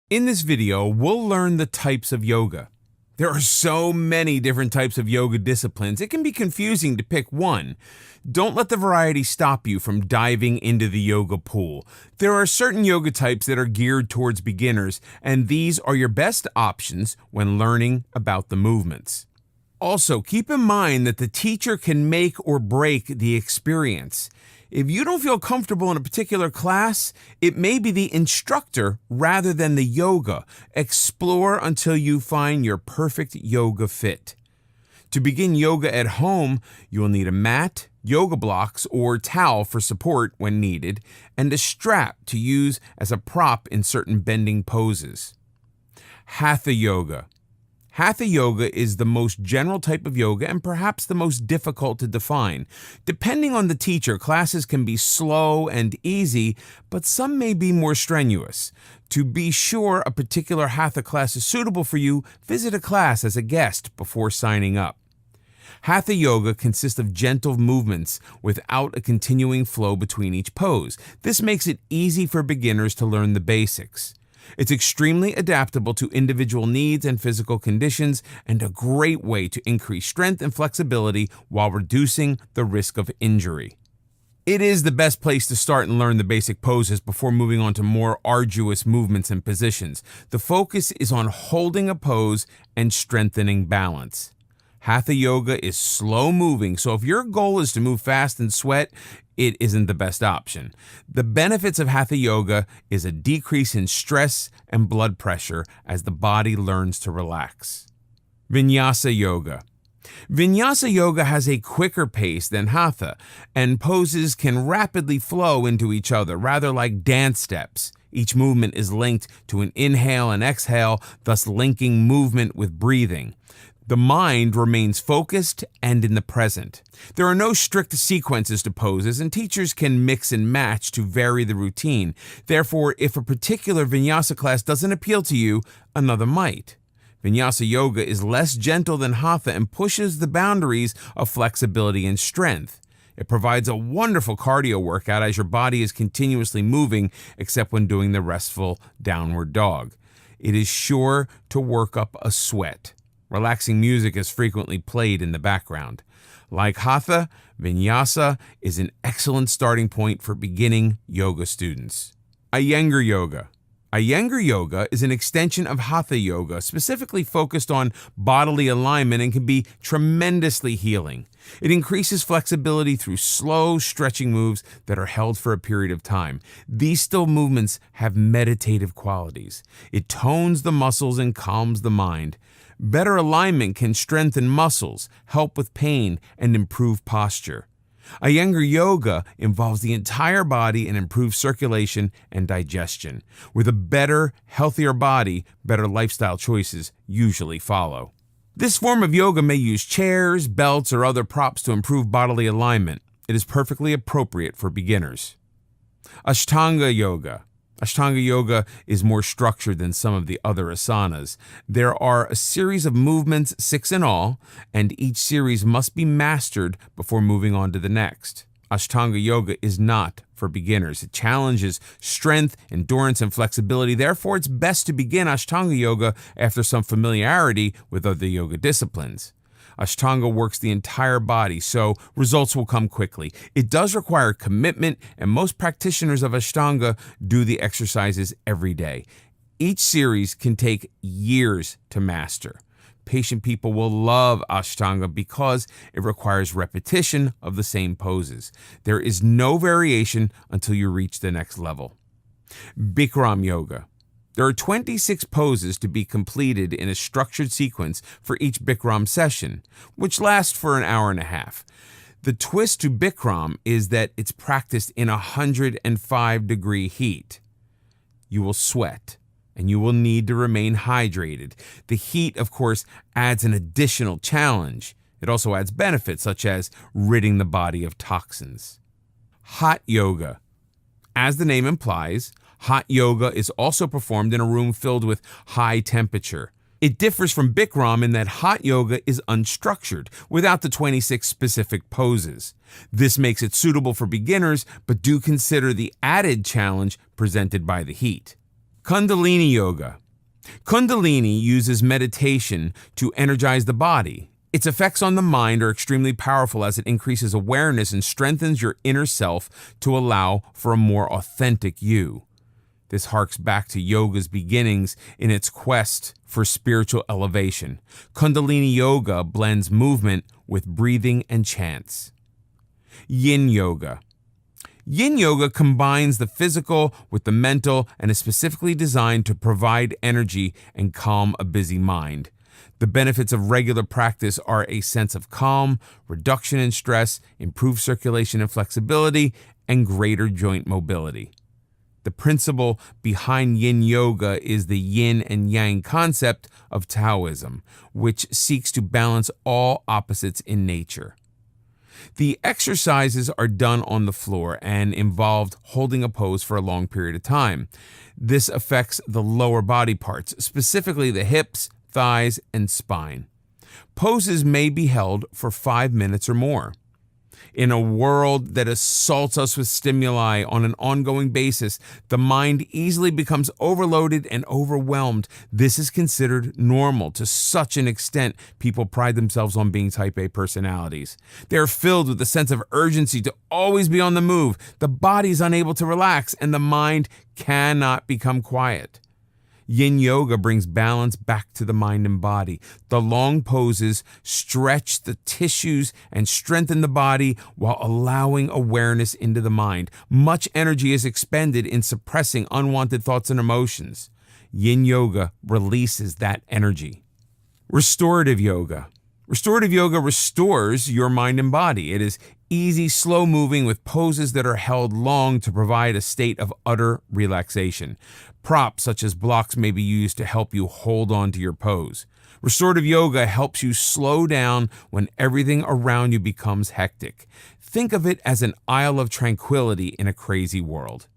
In this video, we'll learn the types of yoga. There are so many different types of yoga disciplines, it can be confusing to pick one. Don't let the variety stop you from diving into the yoga pool. There are certain yoga types that are geared towards beginners, and these are your best options when learning about the movements. Also, keep in mind that the teacher can make or break the experience. If you don't feel comfortable in a particular class, it may be the instructor rather than the yoga. Explore until you find your perfect yoga fit. To begin yoga at home, you will need a mat, yoga blocks, or towel for support when needed, and a strap to use as a prop in certain bending poses. Hatha yoga. Hatha yoga is the most general type of yoga and perhaps the most difficult to define. Depending on the teacher, classes can be slow and easy, but some may be more strenuous. To be sure a particular Hatha class is suitable for you, visit a class as a guest before signing up. Hatha yoga consists of gentle movements without a continuing flow between each pose. This makes it easy for beginners to learn the basics. It's extremely adaptable to individual needs and physical conditions, and a great way to increase strength and flexibility while reducing the risk of injury. It is the best place to start and learn the basic poses before moving on to more arduous movements and positions. The focus is on holding a pose and strengthening balance. Hatha yoga is slow moving, so if your goal is to move fast and sweat, it isn't the best option. The benefits of Hatha yoga is a decrease in stress and blood pressure as the body learns to relax. Vinyasa yoga. Vinyasa yoga has a quicker pace than Hatha, and poses can rapidly flow into each other, rather like dance steps. Each movement is linked to an inhale and exhale, thus linking movement with breathing. The mind remains focused and in the present. There are no strict sequences to poses, and teachers can mix and match to vary the routine. Therefore, if a particular vinyasa class doesn't appeal to you, another might. Vinyasa yoga is less gentle than Hatha and pushes the boundaries of flexibility and strength. It provides a wonderful cardio workout as your body is continuously moving, except when doing the restful downward dog. It is sure to work up a sweat. Relaxing music is frequently played in the background. Like Hatha, Vinyasa is an excellent starting point for beginning yoga students. Iyengar yoga. Iyengar yoga is an extension of Hatha yoga, specifically focused on bodily alignment, and can be tremendously healing. It increases flexibility through slow stretching moves that are held for a period of time. These still movements have meditative qualities. It tones the muscles and calms the mind. Better alignment can strengthen muscles, help with pain, and improve posture. Iyengar yoga involves the entire body and improves circulation and digestion. With a better, healthier body, better lifestyle choices usually follow. This form of yoga may use chairs, belts, or other props to improve bodily alignment. It is perfectly appropriate for beginners. Ashtanga yoga. Ashtanga yoga is more structured than some of the other asanas. There are a series of movements, 6 in all, and each series must be mastered before moving on to the next. Ashtanga yoga is not for beginners. It challenges strength, endurance, and flexibility. Therefore, it's best to begin Ashtanga yoga after some familiarity with other yoga disciplines. Ashtanga works the entire body, so results will come quickly. It does require commitment, and most practitioners of Ashtanga do the exercises every day. Each series can take years to master. Patient people will love Ashtanga because it requires repetition of the same poses. There is no variation until you reach the next level. Bikram yoga. There are 26 poses to be completed in a structured sequence for each Bikram session, which lasts for an hour and a half. The twist to Bikram is that it's practiced in 105-degree heat. You will sweat, and you will need to remain hydrated. The heat, of course, adds an additional challenge. It also adds benefits, such as ridding the body of toxins. Hot yoga. As the name implies, hot yoga is also performed in a room filled with high temperature. It differs from Bikram in that hot yoga is unstructured, without the 26 specific poses. This makes it suitable for beginners, but do consider the added challenge presented by the heat. Kundalini Yoga. Kundalini uses meditation to energize the body. Its effects on the mind are extremely powerful as it increases awareness and strengthens your inner self to allow for a more authentic you. This harks back to yoga's beginnings in its quest for spiritual elevation. Kundalini Yoga blends movement with breathing and chants. Yin Yoga. Yin Yoga combines the physical with the mental and is specifically designed to provide energy and calm a busy mind. The benefits of regular practice are a sense of calm, reduction in stress, improved circulation and flexibility, and greater joint mobility. The principle behind Yin Yoga is the yin and yang concept of Taoism, which seeks to balance all opposites in nature. The exercises are done on the floor and involved holding a pose for a long period of time. This affects the lower body parts, specifically the hips, thighs, and spine. Poses may be held for 5 minutes or more. In a world that assaults us with stimuli on an ongoing basis, the mind easily becomes overloaded and overwhelmed. This is considered normal to such an extent people pride themselves on being type A personalities. They are filled with a sense of urgency to always be on the move. The body is unable to relax and the mind cannot become quiet. Yin Yoga brings balance back to the mind and body. The long poses stretch the tissues and strengthen the body while allowing awareness into the mind. Much energy is expended in suppressing unwanted thoughts and emotions. Yin Yoga releases that energy. Restorative Yoga. Restorative Yoga restores your mind and body. It is easy, slow moving with poses that are held long to provide a state of utter relaxation. Props such as blocks may be used to help you hold on to your pose. Restorative Yoga helps you slow down when everything around you becomes hectic. Think of it as an isle of tranquility in a crazy world.